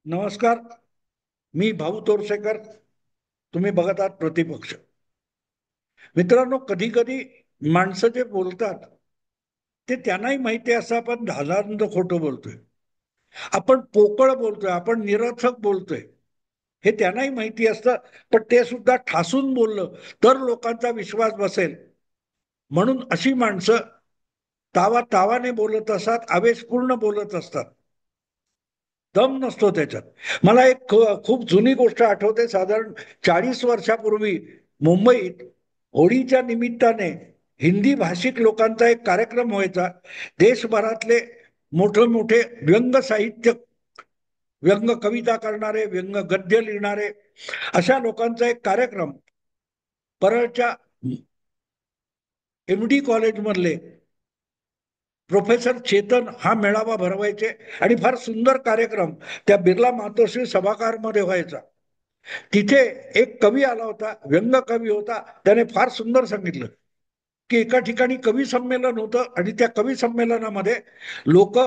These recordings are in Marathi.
नमस्कार. मी भाऊ तोरसेकर. तुम्ही बघत आहात प्रतिपक्ष. मित्रांनो, कधी कधी माणसं जे बोलतात ते त्यांनाही माहिती असं आपण हजारोंदा खोटं बोलतोय. आपण पोकळ बोलतोय, आपण निरर्थक बोलतोय, हे त्यांनाही माहिती असतं. पण ते सुद्धा ठासून बोललं तर लोकांचा विश्वास बसेल म्हणून अशी माणसं तावा तावाने बोलत असतात, आवेशपूर्ण बोलत असतात. दम नसतो त्याच्यात. मला एक खूप जुनी गोष्ट आठवते. साधारण 40 वर्षापूर्वी मुंबईत होळीच्या निमित्ताने हिंदी भाषिक लोकांचा एक कार्यक्रम व्हायचा. देशभरातले मोठे मोठे व्यंग साहित्य, व्यंग कविता करणारे, व्यंग गद्य लिहिणारे अशा लोकांचा एक कार्यक्रम परळच्या MD कॉलेज मधले प्रोफेसर चेतन हा मेळावा भरवायचे. आणि फार सुंदर कार्यक्रम त्या बिर्ला मातोश्री सभागारमध्ये व्हायचा. तिथे एक कवी आला होता, व्यंग कवी होता. त्याने फार सुंदर सांगितलं की एका ठिकाणी कवी संमेलन होतं आणि त्या कवी संमेलनामध्ये लोक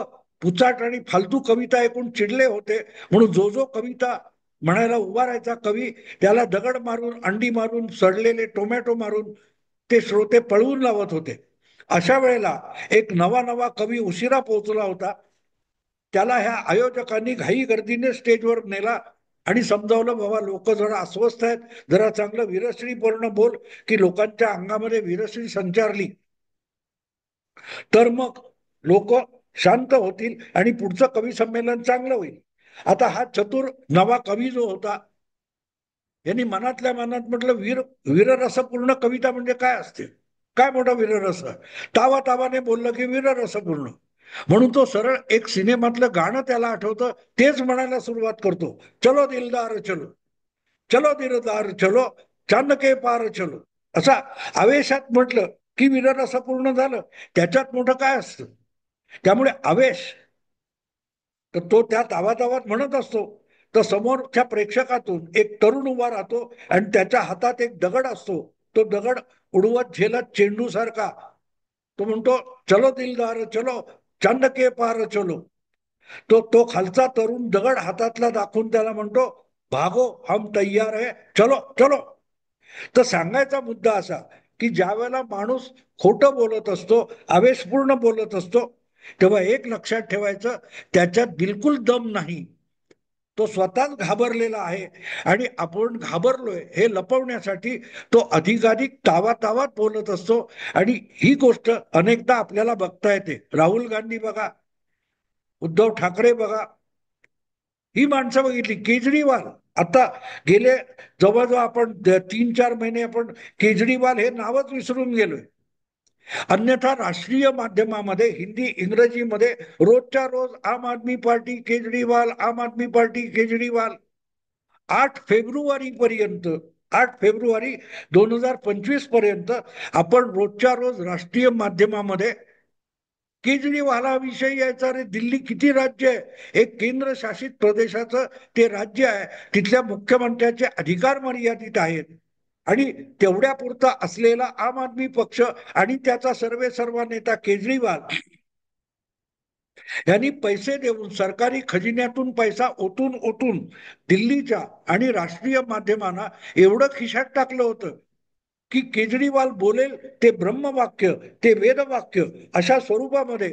पुचाट आणि फालतू कविता ऐकून चिडले होते. म्हणून जो जो कविता म्हणायला उभा राहायचा कवी, त्याला दगड मारून, अंडी मारून, सडलेले टोमॅटो मारून ते श्रोते पळवून लावत होते. अशा वेळेला एक नवा नवा कवी उशिरा पोहोचला होता. त्याला ह्या आयोजकांनी घाई गर्दीने स्टेजवर नेला आणि समजावलं, बाबा लोक जरा अस्वस्थ आहेत, जरा चांगलं वीरश्रीपूर्ण बोल, की लोकांच्या अंगामध्ये वीरश्री संचारली तर मग लोक शांत होतील आणि पुढचं कवी संमेलन चांगलं होईल. आता हा चतुर नवा कवी जो होता, यांनी मनातल्या मनात म्हटलं, वीररसपूर्ण कविता म्हणजे काय असते, काय मोठा वीररस. तावा तावाने बोललं की वीररसपूर्ण. म्हणून तो सरळ एक सिनेमातलं गाणं त्याला आठवतं, तेच म्हणायला सुरुवात करतो. चलो दिलदार चलो, चलो दिलदार चलो, चांद के पार चलो. असा आवेशात म्हटलं की वीररसपूर्ण झालं. त्याच्यात मोठं काय असतं. त्यामुळे आवेश, तर तो त्या तावातावात म्हणत असतो. तर समोरच्या प्रेक्षकातून एक तरुण उभा राहतो आणि त्याच्या हातात एक दगड असतो. तो दगड उडवत झेलत चेंडू सारखा तो म्हणतो, चलो दिलदार चलो, चांद के पार चलो. तो तो खालचा तरुण दगड हातातला दाखवून त्याला म्हणतो, भागो हम तैयार है, चलो चलो. तर सांगायचा मुद्दा असा की ज्या वेळेला माणूस खोटं बोलत असतो, आवेशपूर्ण बोलत असतो, तेव्हा एक लक्षात ठेवायचं, त्याच्यात बिलकुल दम नाही. तो स्वतःच घाबरलेला आहे आणि आपण घाबरलोय हे लपवण्यासाठी तो अधिकाधिक तावातावात बोलत असतो. आणि ही गोष्ट अनेकदा आपल्याला बघता येते. राहुल गांधी बघा, उद्धव ठाकरे बघा, ही माणसं बघितली. केजरीवाल आता गेले जवळजवळ आपण 3-4 महिने आपण केजरीवाल हे नावच विसरून गेलोय. अन्यथा राष्ट्रीय माध्यमामध्ये हिंदी इंग्रजीमध्ये रोजच्या रोज आम आदमी पार्टी केजरीवाल, आम आदमी पार्टी केजरीवाल. 8 फेब्रुवारी पर्यंत, 8 फेब्रुवारी 2025 पर्यंत आपण रोजच्या रोज राष्ट्रीय माध्यमामध्ये केजरीवालाविषयी यायचा. रे दिल्ली किती राज्य आहे, एक केंद्रशासित प्रदेशाचं ते राज्य आहे. तिथल्या मुख्यमंत्र्याचे अधिकार मर्यादित आहेत. आणि तेवढ्या पुरता असलेला आम आदमी पक्ष आणि त्याचा सर्वे सर्व नेता केजरीवाल यांनी पैसे देऊन, सरकारी खजिन्यातून पैसा ओतून ओतून दिल्लीच्या आणि राष्ट्रीय माध्यमांना एवढं खिशात टाकलं होतं की केजरीवाल बोलेल ते ब्रह्मवाक्य, ते वेदवाक्य अशा स्वरूपामध्ये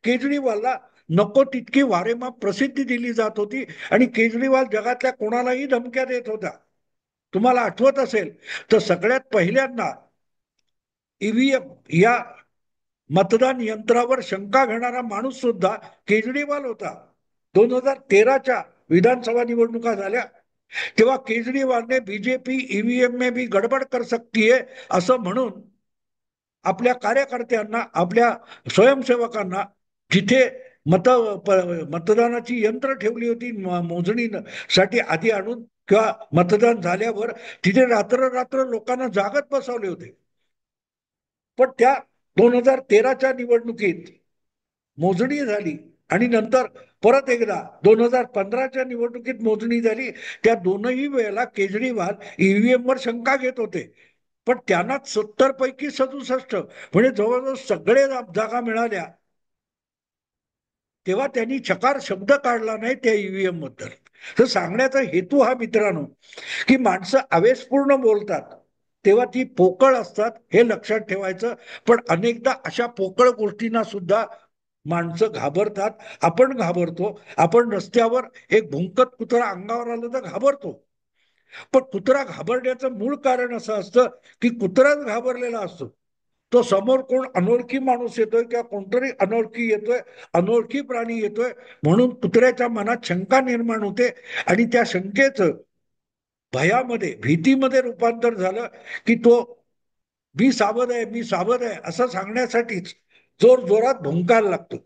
केजरीवालला नको तितकी वारेमाप प्रसिद्धी दिली जात होती. आणि केजरीवाल जगातल्या कोणालाही धमक्या देत होता. तुम्हाला आठवत असेल तर सगळ्यात पहिल्यांदा ईव्हीएम या मतदान यंत्रावर शंका घेणारा माणूस सुद्धा केजरीवाल होता. 2013च्या विधानसभा निवडणुका झाल्या तेव्हा केजरीवाल ने बीजेपी ईवीएम में भी गडबड कर सकती है असं म्हणून आपल्या कार्यकर्त्यांना, आपल्या स्वयंसेवकांना, जिथे मतदानाची यंत्र ठेवली होती मोजणीसाठी आधी आणून, किंवा मतदान झाल्यावर तिथे रात्र रात्र लोकांना जागत बसवले होते. पण त्या 2013च्या निवडणुकीत मोजणी झाली आणि नंतर परत एकदा 2015च्या निवडणुकीत मोजणी झाली. त्या दोनही वेळेला केजरीवाल ईव्हीएम वर शंका घेत होते. पण त्यांना 70 पैकी 67 म्हणजे जवळजवळ सगळे जागा मिळाल्या. तेव्हा त्यांनी चकार शब्द काढला नाही त्या ईव्हीएम बद्दल. तर सांगण्याचा हेतू हा मित्रांनो, की माणसं आवेशपूर्ण बोलतात तेव्हा ती पोकळ असतात हे लक्षात ठेवायचं. पण अनेकदा अशा पोकळ गोष्टींना सुद्धा माणसं घाबरतात. आपण घाबरतो. आपण रस्त्यावर एक भुंकत कुत्रा अंगावर आलं तर घाबरतो. पण कुत्रा घाबरण्याचं मूळ कारण असं असतं की कुत्राच घाबरलेला असतो. तो समोर कोण अनोळखी माणूस येतोय किंवा कोणतरी अनोळखी येतोय, अनोळखी प्राणी येतोय, म्हणून कुत्र्याच्या मनात शंका निर्माण होते आणि त्या शंकेचं भयामध्ये, भीतीमध्ये रूपांतर झालं की तो मी सावध आहे, मी सावध आहे असं सांगण्यासाठीच जोर जोरात भुंकायला लागतो.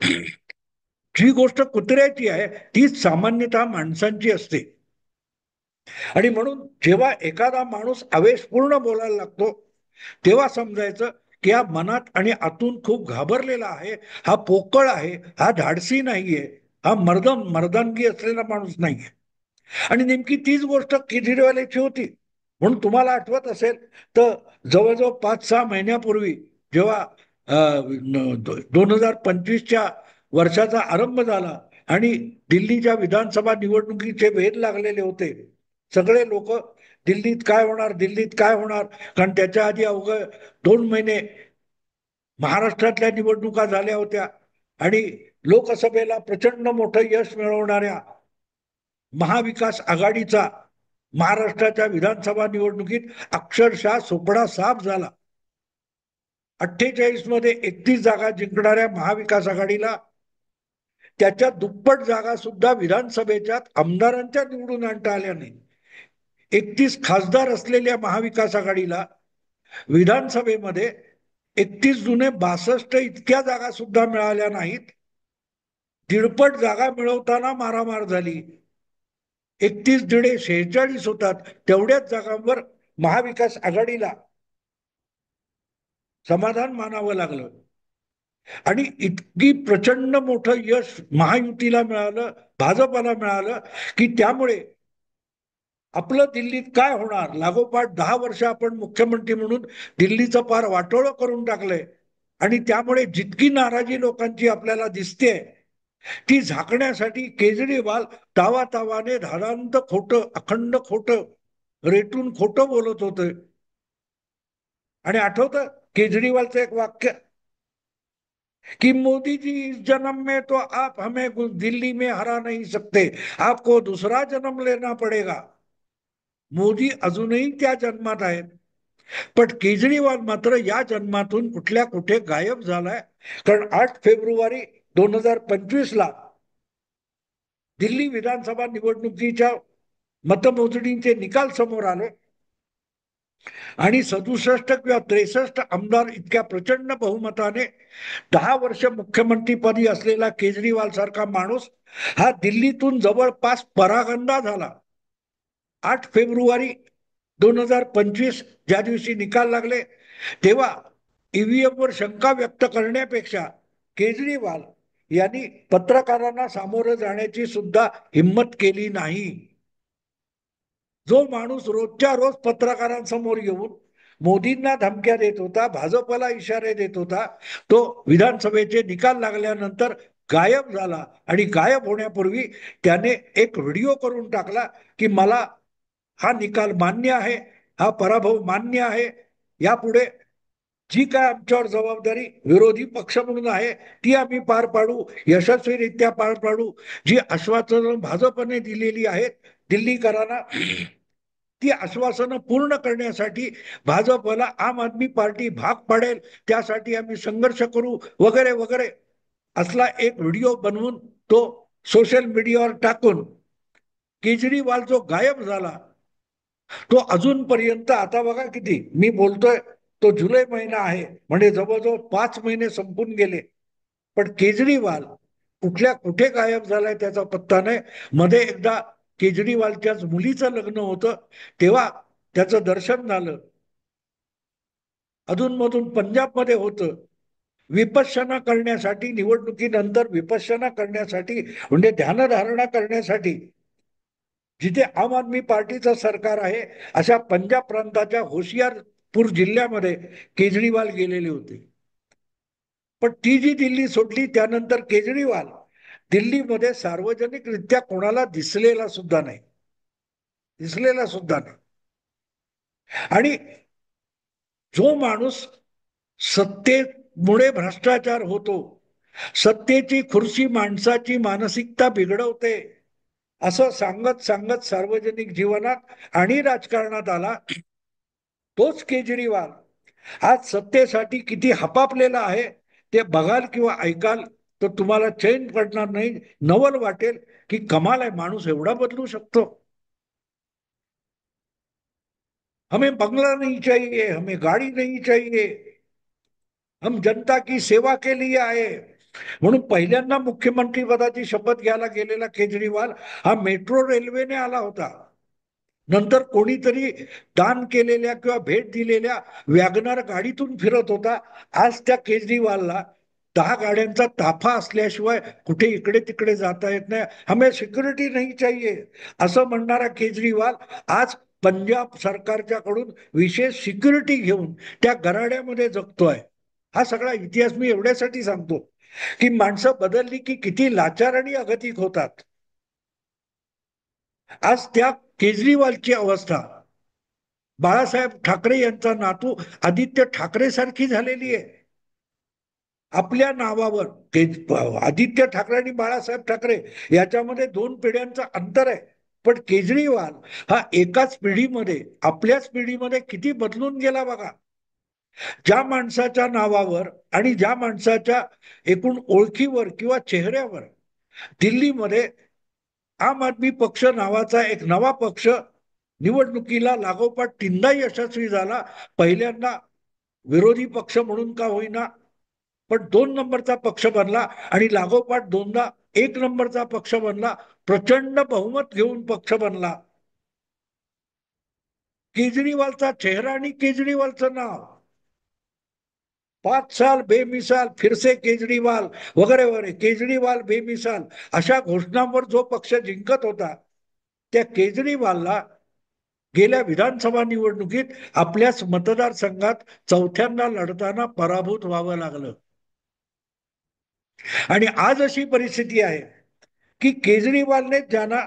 जी गोष्ट कुत्र्याची आहे तीच सामान्यतः माणसांची असते. आणि म्हणून जेव्हा एखादा माणूस आवेशपूर्ण बोलायला लागतो तेव्हा समजायचं की हा मनात आणि आतून खूप घाबरलेला आहे, हा पोकळ आहे, हा धाडसी नाहीये, हा मर्दानगी असलेला माणूस नाहीये. आणि नेमकी तीच गोष्ट केजरीवालाची होती. म्हणून तुम्हाला आठवत असेल तर जवळजवळ 5-6 महिन्यापूर्वी जेव्हा 2025च्या वर्षाचा आरंभ झाला आणि दिल्लीच्या विधानसभा निवडणुकीचे वेध लागलेले होते, सगळे लोक दिल्लीत काय होणार, दिल्लीत काय होणार, कारण त्याच्या आधी अवघं 2 महिने महाराष्ट्रातल्या निवडणुका झाल्या होत्या आणि लोकसभेला प्रचंड मोठं यश मिळवणाऱ्या महाविकास आघाडीचा महाराष्ट्राच्या विधानसभा निवडणुकीत अक्षरशः सुपडा साफ झाला. 48 मध्ये 31 जागा जिंकणाऱ्या महाविकास आघाडीला त्याच्या दुप्पट जागा सुद्धा विधानसभेच्या आमदारांच्या निवडून आणता आल्या नाही. 31 खासदार असलेल्या महाविकास आघाडीला विधानसभेमध्ये 31 जुने 62 इतक्या जागा सुद्धा मिळाल्या नाहीत. दीडपट जागा मिळवताना मारामार झाली. 31 × 46 होतात, तेवढ्याच जागांवर महाविकास आघाडीला समाधान मानावं लागलं. आणि इतकी प्रचंड मोठं यश महायुतीला मिळालं, भाजपला मिळालं की त्यामुळे आपलं दिल्लीत काय होणार, लागोपाठ 10 वर्ष आपण मुख्यमंत्री म्हणून दिल्लीचं पार वाटोळं करून टाकलंय. आणि त्यामुळे जितकी नाराजी लोकांची आपल्याला दिसते ती झाकण्यासाठी केजरीवाल तावातावाने धादांत खोटं, अखंड खोटं, रेटून खोटं बोलत होते. आणि आठवतं केजरीवालचं एक वाक्य कि मोदी जी इस जन्म में तो आप हमें दिल्ली में हरा नहीं सकते, आपको दूसरा जन्म लेना पडेगा. मोदी अजूनही त्या जन्मात आहेत, पण केजरीवाल मात्र या जन्मातून कुठल्या कुठे गायब झालाय. कारण 8 फेब्रुवारी 2025ला दिल्ली विधानसभा निवडणुकीच्या मतमोजणीचे निकाल समोर आले आणि 67 किंवा 63 आमदार इतक्या प्रचंड बहुमताने 10 वर्ष मुख्यमंत्रीपदी असलेला केजरीवाल सारखा माणूस हा दिल्लीतून जवळपास परागंदा झाला. 8 फेब्रुवारी 2025 ज्या दिवशी निकाल लागले तेव्हा ईव्हीएम वर शंका व्यक्त करण्यापेक्षा केजरीवाल यांनी पत्रकारांना सामोरं जाण्याची सुद्धा हिंमत केली नाही. जो माणूस रोजच्या रोज पत्रकारांसमोर येऊन मोदींना धमक्या देत होता, भाजपला इशारे देत होता, तो विधानसभेचे निकाल लागल्यानंतर गायब झाला. आणि गायब होण्यापूर्वी त्याने एक व्हिडिओ करून टाकला की मला हा निकाल मान्य आहे, हा पराभव मान्य आहे, यापुढे जी काय आमच्यावर जबाबदारी विरोधी पक्ष म्हणून आहे ती आम्ही पार पाडू, यशस्वीरित्या पार पाडू. जी आश्वासनं भाजपने दिलेली आहेत दिल्लीकरांना ती आश्वासनं पूर्ण करण्यासाठी भाजपला आम आदमी पार्टी भाग पाडेल, त्यासाठी आम्ही संघर्ष करू वगैरे वगैरे असला एक व्हिडिओ बनवून तो सोशल मीडियावर टाकून केजरीवाल जो गायब झाला तो अजूनपर्यंत, आता बघा किती मी बोलतोय, तो जुलै महिना आहे म्हणजे जवळजवळ 5 महिने संपून गेले, पण केजरीवाल कुठल्या कुठे गायब झालाय त्याचा पत्ता नाही. मध्ये एकदा केजरीवालच्याच मुलीचं लग्न होतं तेव्हा त्याचं दर्शन झालं. अधूनमधून पंजाबमध्ये होतं. विपश्यना करण्यासाठी, निवडणुकीनंतर विपश्यना करण्यासाठी म्हणजे ध्यानधारणा करण्यासाठी जिथे आम आदमी पार्टीचं सरकार आहे अशा पंजाब प्रांताच्या होशियारपूर जिल्ह्यामध्ये केजरीवाल गेलेले होते. पण ती जी दिल्ली सोडली त्यानंतर केजरीवाल दिल्लीमध्ये सार्वजनिकरित्या कोणाला दिसलेला सुद्धा नाही, दिसलेला सुद्धा नाही. आणि जो माणूस सत्तेमुळे भ्रष्टाचार होतो, सत्तेची खुर्ची माणसाची मानसिकता बिघडवते, असं सांगत सांगत सार्वजनिक जीवनात आणि राजकारणात आला तोच केजरीवाल आज सत्तेसाठी किती हपापलेला आहे ते बघाल किंवा ऐकाल तर तुम्हाला चैन पडणार नाही, नवल वाटेल की कमाल आहे, माणूस एवढा बदलू शकतो. हमें बंगला नहीं चाहिए, हमें गाडी नहीं चाहिए, हम जनता की सेवा के लिए आए. म्हणून पहिल्यांदा मुख्यमंत्री पदाची शपथ घ्यायला गेलेला केजरीवाल हा मेट्रो रेल्वेने आला होता. नंतर कोणीतरी दान केलेल्या किंवा भेट दिलेल्या वॅगनार गाडीतून फिरत होता. आज त्या केजरीवालला 10 गाड्यांचा ताफा असल्याशिवाय कुठे इकडे तिकडे जाता येत नाही. हमें सिक्युरिटी नाही चाहिए असं म्हणणारा केजरीवाल आज पंजाब सरकारच्या कडून विशेष सिक्युरिटी घेऊन त्या गराड्यामध्ये जगतोय. हा सगळा इतिहास मी एवढ्यासाठी सांगतो की माणसं बदलली की किती लाचार आणि अगतिक होतात. आज त्या केजरीवालची अवस्था बाळासाहेब ठाकरे यांचा नातू आदित्य ठाकरे सारखी झालेली आहे. आपल्या नावावर आदित्य ठाकरे आणि बाळासाहेब ठाकरे याच्यामध्ये 2 पिढ्यांचं अंतर आहे. पण केजरीवाल हा एकाच पिढीमध्ये आपल्याच पिढीमध्ये किती बदलून गेला बघा. ज्या माणसाच्या नावावर आणि ज्या माणसाच्या एकूण ओळखीवर किंवा चेहऱ्यावर दिल्लीमध्ये आम आदमी पक्ष नावाचा एक नवा पक्ष निवडणुकीला लागोपाठ 3दा यशस्वी झाला. पहिल्यांदा विरोधी पक्ष म्हणून का होईना पण 2 नंबरचा पक्ष बनला आणि लागोपाठ 2दा 1 नंबरचा पक्ष बनला. प्रचंड बहुमत घेऊन पक्ष बनला. केजरीवालचा चेहरा आणि केजरीवालचं नाव 5 साल बेमिसाल फिरसे केजरीवाल वगैरे वगैरे केजरीवाल बेमिसाल अशा घोषणांवर जो पक्ष जिंकत होता त्या केजरीवालला गेल्या विधानसभा निवडणुकीत आपल्याच मतदारसंघात 4थ्यांदा लढताना पराभूत व्हावं लागलं. आणि आज अशी परिस्थिती आहे की केजरीवालने ज्यांना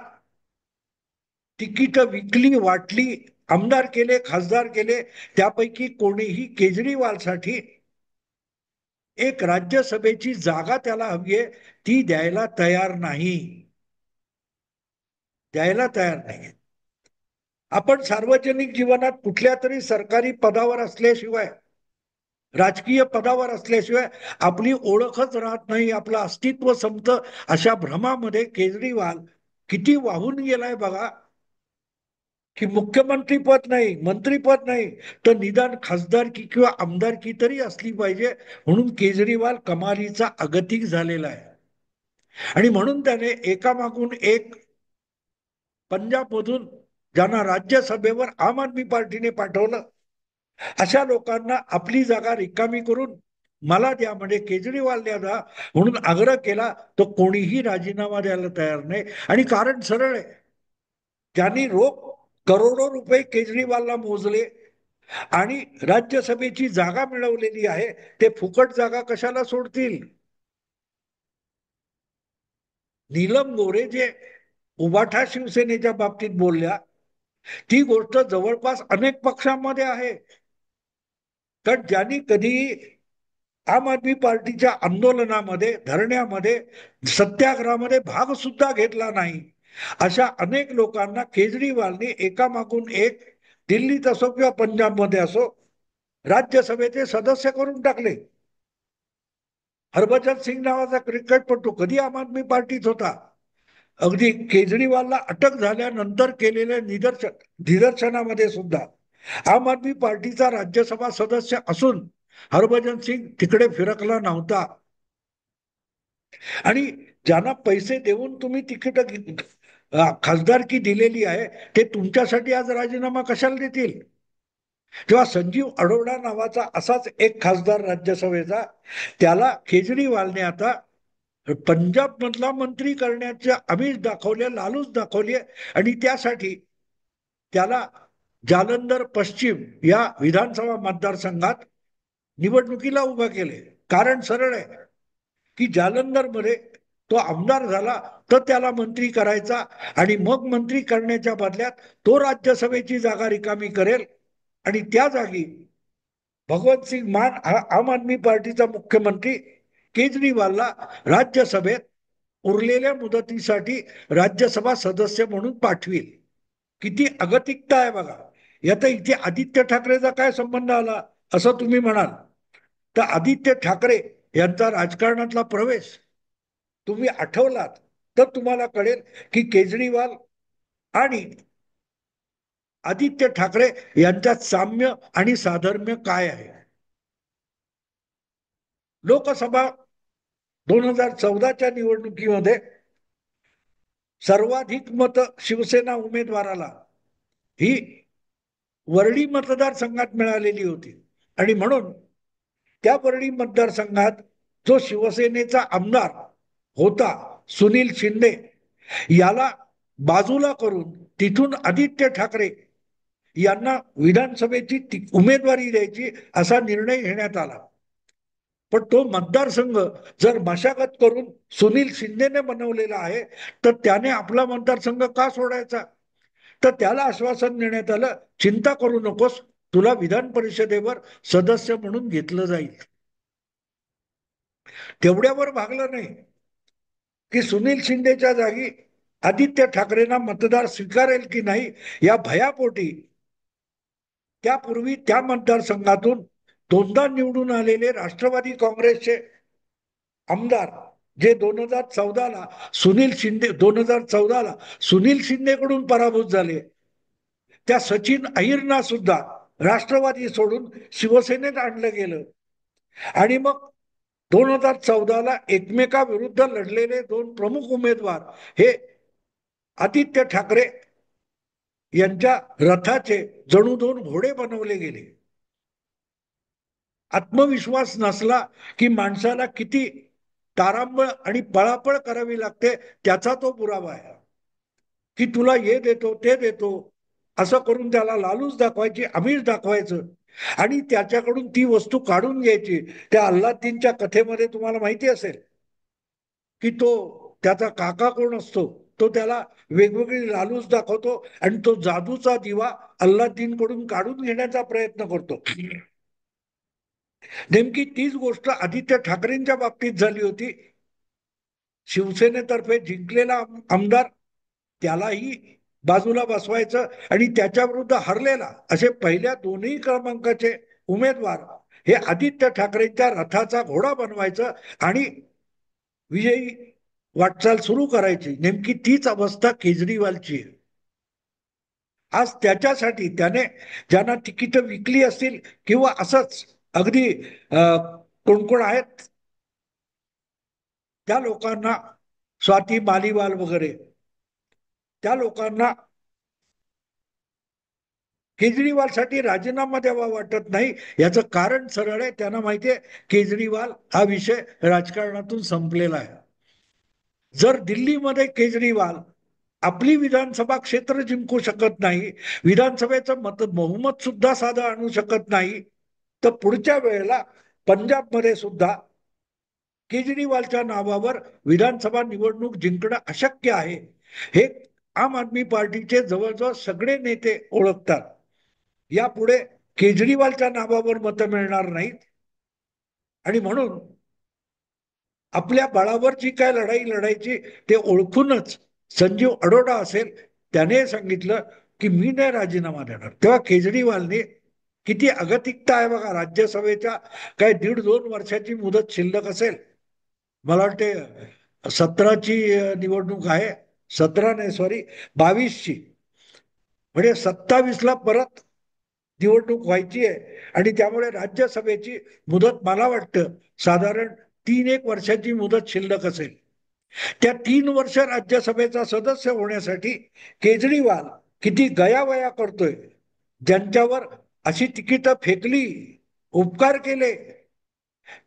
तिकीट विकली वाटली आमदार केले खासदार केले त्यापैकी कोणीही केजरीवालसाठी एक राज्यसभेची जागा त्याला हवी आहे ती द्यायला तयार नाही, द्यायला तयार नाही. आपण सार्वजनिक जीवनात कुठल्या तरी सरकारी पदावर असल्याशिवाय राजकीय पदावर असल्याशिवाय आपली ओळखच राहत नाही, आपलं अस्तित्व संपतं अशा भ्रमामध्ये केजरीवाल किती वाहून गेलाय बघा. की मुख्यमंत्री पद नाही मंत्रीपद नाही तर निदान खासदारकी किंवा आमदारकी तरी असली पाहिजे म्हणून केजरीवाल कमालीचा अगतिक झालेला आहे. आणि म्हणून त्याने एकामागून एक पंजाबमधून ज्यांना राज्यसभेवर आम आदमी पार्टीने पाठवलं अशा लोकांना आपली जागा रिकामी करून मला द्या म्हणजे केजरीवाल द्या म्हणून आग्रह केला तो कोणीही राजीनामा द्यायला तयार नाही. आणि कारण सरळ आहे, त्यांनी रोख करोडो रुपये केजरीवालला मोजले आणि राज्यसभेची जागा मिळवलेली आहे, ते फुकट जागा कशाला सोडतील. नीलम गोरे जे उबाठा शिवसेनेच्या बाबतीत बोलल्या ती गोष्ट जवळपास अनेक पक्षांमध्ये आहे. कारण ज्यांनी कधी आम आदमी पार्टीच्या आंदोलनामध्ये धरण्यामध्ये सत्याग्रहामध्ये भाग सुद्धा घेतला नाही अशा अनेक लोकांना केजरीवालने एकामागून एक दिल्लीत असो किंवा पंजाबमध्ये असो राज्यसभेचे सदस्य करून टाकले. हरभजन सिंग नावाचा क्रिकेटपटू कधी आम आदमी पार्टीत होता. अगदी केजरीवालला अटक झाल्यानंतर केलेल्या निदर्शनामध्ये सुद्धा आम आदमी पार्टीचा राज्यसभा सदस्य असून हरभजन सिंग तिकडे फिरकला नव्हता. आणि ज्यांना पैसे देऊन तुम्ही तिकीट खासदारकी दिलेली आहे ते तुमच्यासाठी आज राजीनामा कशाला देतील. तेव्हा संजीव अरोडा नावाचा असाच एक खासदार राज्यसभेचा त्याला केजरीवालने आता पंजाब मधला मंत्री करण्याचे आमिष दाखवले, लालूच दाखवली आणि त्यासाठी त्याला जालंधर पश्चिम या विधानसभा मतदारसंघात निवडणुकीला उभा केले. कारण सरळ आहे की जालंधर मध्ये तो आमदार झाला तर त्याला मंत्री करायचा आणि मग मंत्री करण्याच्या बदल्यात तो राज्यसभेची जागा रिकामी करेल आणि त्या जागी भगवत सिंग मान हा आम आदमी पार्टीचा मुख्यमंत्री केजरीवालला राज्यसभेत उरलेल्या मुदतीसाठी राज्यसभा सदस्य म्हणून पाठविल. किती अगतिकता आहे बघा. यात इथे आदित्य ठाकरेचा काय संबंध आला असं तुम्ही म्हणाल तर आदित्य ठाकरे यांचा राजकारणातला प्रवेश तुम्ही आठवलात तर तुम्हाला कळेल की केजरीवाल आणि आदित्य ठाकरे यांच्यात साम्य आणि साधर्म्य काय आहे. लोकसभा 2014च्या निवडणुकीमध्ये सर्वाधिक मत शिवसेना उमेदवाराला ही वरळी मतदारसंघात मिळालेली होती आणि म्हणून त्या वरळी मतदारसंघात जो शिवसेनेचा आमदार होता सुनील शिंदे याला बाजूला करून तिथून आदित्य ठाकरे यांना विधानसभेची उमेदवारी द्यायची असा निर्णय घेण्यात आला. पण तो मतदारसंघ जर मशागत करून सुनील शिंदेने बनवलेला आहे तर त्याने आपला मतदारसंघ का सोडायचा. तर त्याला आश्वासन देण्यात आलं चिंता करू नकोस तुला विधान परिषदेवर सदस्य म्हणून घेतलं जाईल. तेवढ्यावर भागलं नाही की सुनील शिंदेच्या जागी आदित्य ठाकरेंना मतदार स्वीकारेल की नाही या भयापोटी त्यापूर्वी त्या मतदारसंघातून दोनदा निवडून आलेले राष्ट्रवादी काँग्रेसचे आमदार जे 2014ला सुनील शिंदे 2014ला सुनील शिंदेकडून पराभूत झाले त्या सचिन अहिरना सुद्धा राष्ट्रवादी सोडून शिवसेनेत आणलं गेलं आणि मग 2014ला एकमेकाविरुद्ध लढलेले दोन प्रमुख उमेदवार हे आदित्य ठाकरे यांच्या रथाचे जणू दोन घोडे बनवले गेले. आत्मविश्वास नसला की माणसाला किती तारांबळ आणि पळापळ करावी लागते त्याचा तो पुरावा आहे की तुला हे देतो ते देतो असं करून त्याला लालूच दाखवायची आमिष दाखवायचं आणि त्याच्याकडून ती वस्तू काढून घ्यायची. त्या अल्लाद्दीनच्या कथेमध्ये तुम्हाला माहिती असेल की तो त्याचा काका कोण असतो तो त्याला वेगवेगळी लालूच दाखवतो आणि तो जादूचा दिवा अल्लाद्दीन कडून काढून घेण्याचा प्रयत्न करतो. नेमकी तीच गोष्ट आदित्य ठाकरेंच्या बाबतीत झाली होती. शिवसेनेतर्फे जिंकलेला आमदार त्यालाही बाजूला बसवायचं आणि त्याच्या विरुद्ध हरलेला असे पहिल्या दोन्ही क्रमांकाचे उमेदवार हे आदित्य ठाकरेंच्या रथाचा घोडा बनवायचं आणि विजयी वाटचाल सुरू करायची. नेमकी तीच अवस्था केजरीवालची आहे. आज त्याच्यासाठी त्याने ज्यांना तिकीट विकली असतील किंवा असंच अगदी कोण कोण आहेत त्या लोकांना स्वाती मालीवाल वगैरे त्या लोकांना केजरीवालसाठी राजीनामा द्यावा वाटत नाही. याचं कारण सरळ आहे त्यांना माहितीये केजरीवाल हा विषय राजकारणातून संपलेला आहे. जर दिल्लीमध्ये केजरीवाल आपली विधानसभा क्षेत्र जिंकू शकत नाही विधानसभेचं बहुमत सुद्धा साधं आणू शकत नाही तर पुढच्या वेळेला पंजाबमध्ये सुद्धा केजरीवालच्या नावावर विधानसभा निवडणूक जिंकणं अशक्य आहे हे आम आदमी पार्टीचे जवळजवळ सगळे नेते ओळखतात. यापुढे केजरीवालच्या नावावर मतं मिळणार नाहीत आणि म्हणून आपल्या बळावर जी काय लढाई लढायची ते ओळखूनच संजीव अरोडा असेल त्याने सांगितलं की मी नाही राजीनामा देणार. तेव्हा केजरीवालने किती अगतिकता आहे बघा. राज्यसभेच्या काय 1.5-2 वर्षाची मुदत शिल्लक असेल. मला वाटते 17ची निवडणूक आहे 17 नाही सॉरी 22ची म्हणजे 27ला परत निवडणूक व्हायची आहे आणि त्यामुळे राज्यसभेची मुदत मला वाटतं साधारण 3-1 वर्षाची मुदत शिल्लक असेल. त्या 3 वर्ष राज्यसभेचा सदस्य होण्यासाठी केजरीवाल किती गयावया करतोय. ज्यांच्यावर अशी तिकीट फेकली उपकार केले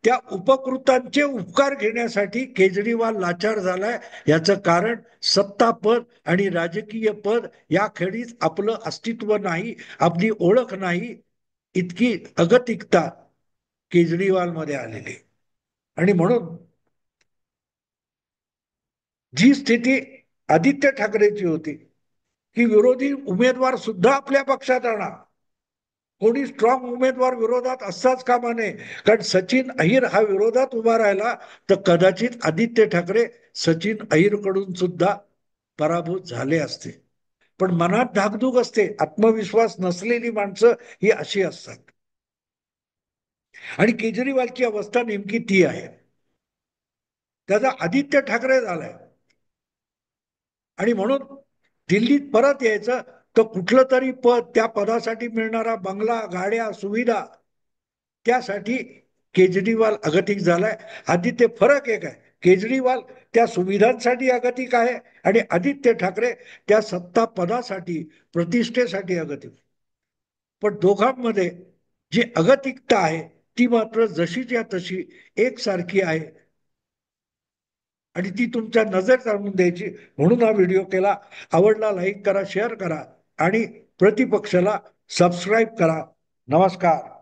त्या उपकृतांचे उपकार घेण्यासाठी केजरीवाल लाचार झालाय. याचं कारण सत्ता पद आणि राजकीय पद या खेळीच आपलं अस्तित्व नाही आपली ओळख नाही इतकी अगतिकता केजरीवाल मध्ये आलेली आणि म्हणून जी स्थिती आदित्य ठाकरेची होती की विरोधी उमेदवार सुद्धा आपल्या पक्षात आणा, कोणी स्ट्रॉंग उमेदवार विरोधात असताच कामा नये. कारण सचिन अहिर हा विरोधात उभा राहिला तर कदाचित आदित्य ठाकरे सचिन अहिर कडून सुद्धा पराभूत झाले असते. पण मनात धाकधूक असते, आत्मविश्वास नसलेली माणसं ही अशी असतात. आणि केजरीवालची अवस्था नेमकी ती आहे. त्याचा आदित्य ठाकरे झालाय आणि म्हणून दिल्लीत परत यायचं तर कुठलं तरी पद, त्या पदासाठी मिळणारा बंगला, गाड्या, सुविधा, त्यासाठी केजरीवाल अगतिक झालाय. आदित्य फरक एक आहे, केजरीवाल त्या सुविधांसाठी अगतिक आहे आणि आदित्य ठाकरे त्या सत्ता पदासाठी, प्रतिष्ठेसाठी अगतिक. पण दोघांमध्ये जी अगतिकता आहे ती मात्र जशीच्या तशी एकसारखी आहे आणि ती तुमच्या नजर आणून द्यायची. म्हणून हा व्हिडिओ केला. आवडला लाईक करा, शेअर करा आणि प्रतिपक्षाला सबस्क्राईब करा. नमस्कार.